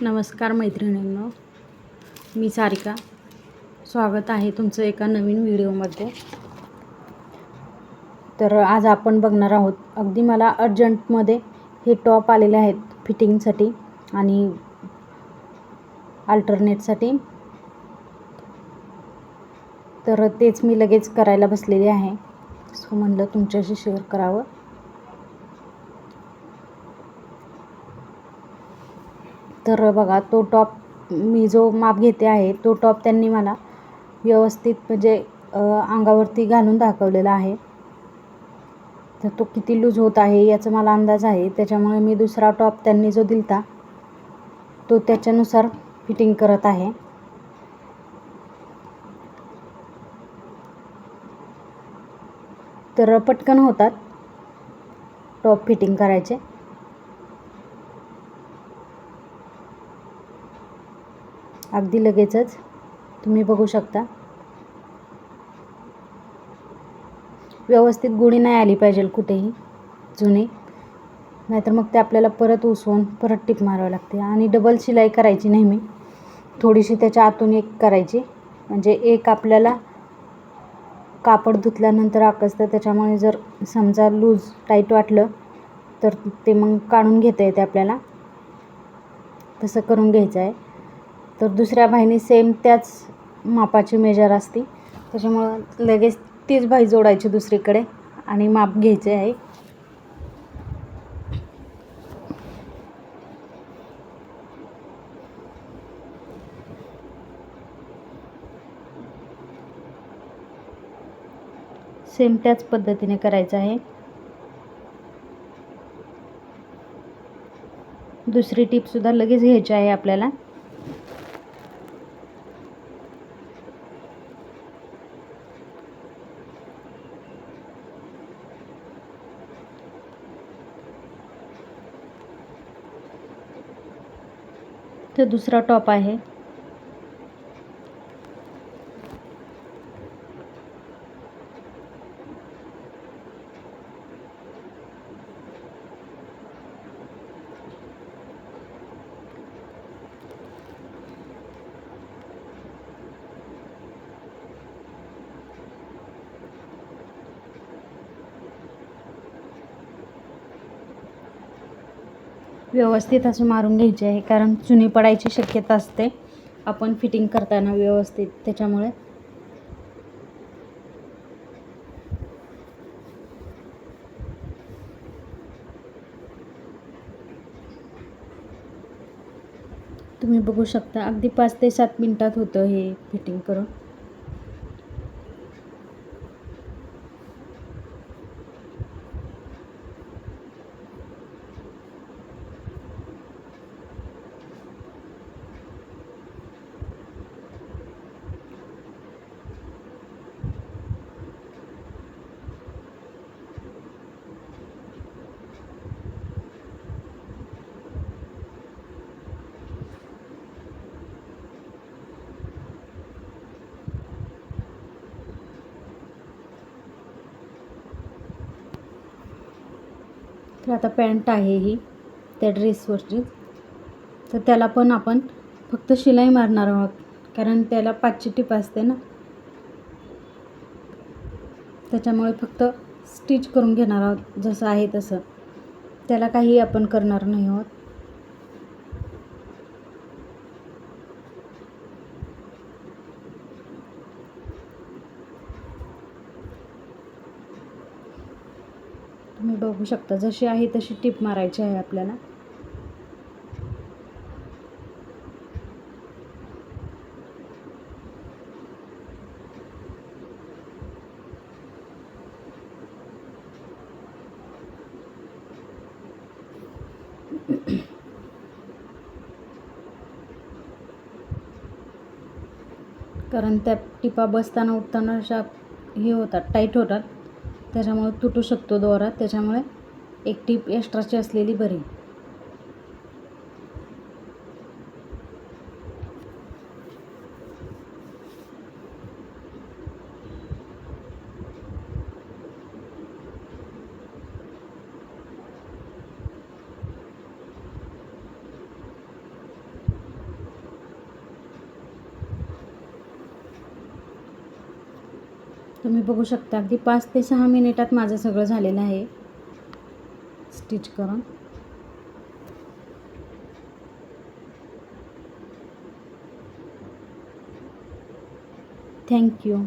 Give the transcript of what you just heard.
नमस्कार मैत्रिणींनो, मी सारिका. स्वागत आहे तुमचं एका नवीन व्हिडिओमध्ये. तर आज आपण बघणार आहोत, अगदी मला अर्जंटमध्ये हे टॉप आलेले आहेत फिटिंगसाठी आणि अल्टरनेटसाठी. तर तेच मी लगेच करायला बसलेले आहे, सो म्हणलं तुमच्याशी शेअर करावं. तर बघा, तो टॉप मी जो माप घेते आहे तो टॉप त्यांनी मला व्यवस्थित म्हणजे अंगावरती घालून दाखवलेला आहे. तर तो किती लूज होत आहे याचा मला अंदाज आहे, त्याच्यामुळे मी दुसरा टॉप त्यांनी जो दिलता तो त्याच्यानुसार फिटिंग करत आहे. तर पटकन होतात टॉप फिटिंग करायचे. अगदी लगेचच तुम्ही बघू शकता. व्यवस्थित गुढी नाही आली पाहिजे कुठेही जुनी, नाहीतर मग ते आपल्याला परत उसवून परत टिप मारावी लागते. आणि डबल शिलाई करायची नेहमी, थोडीशी त्याच्या आतून एक करायची, म्हणजे एक आपल्याला कापड धुतल्यानंतर आकसतं. त्याच्यामुळे जर समजा लूज टाईट वाटलं तर ते मग काढून घेता येते आपल्याला. तसं करून घ्यायचं आहे. तर दुसऱ्या बाहीने सेम त्याच मापाची मेजर असते, त्याच्यामुळं लगेच तीच बाही जोडायची दुसरीकडे आणि माप घ्यायचे आहे. सेम त्याच पद्धतीने करायचं आहे. दुसरी टीपसुद्धा लगेच घ्यायची आहे आपल्याला. तर दुसरा टॉप आहे. व्यवस्थित असं मारून घ्यायचे आहे, कारण चुनी पडायची शक्यता असते आपण फिटिंग करताना व्यवस्थित. त्याच्यामुळे तुम्ही बघू शकता अगदी 5 ते 7 मिनिटात होतं हे फिटिंग करून. तर आता पॅन्ट आहे ही त्या ड्रेसवरची, तर त्याला पण आपण फक्त शिलाई मारणार आहोत, कारण त्याला 5ची टिप असते ना, त्याच्यामुळे फक्त स्टिच करून घेणार आहोत जसं आहे तसं. त्याला काही आपण करणार नाही आहोत. तुम्ही बघू शकता जशी आहे तशी टिप मारायची आहे आपल्याला. कारण त्या टिपा बसताना उठताना अशा हे होतात, टाईट होतात, त्याच्यामुळे तुटू शकतो दोरा. त्याच्यामुळे एक टिप एक्स्ट्राची असलेली बरी. तुम्ही बघू शकता अगदी 5 ते 6 मिनिटात माझं सगळं झालेलं आहे स्टिच करून. थँक्यू.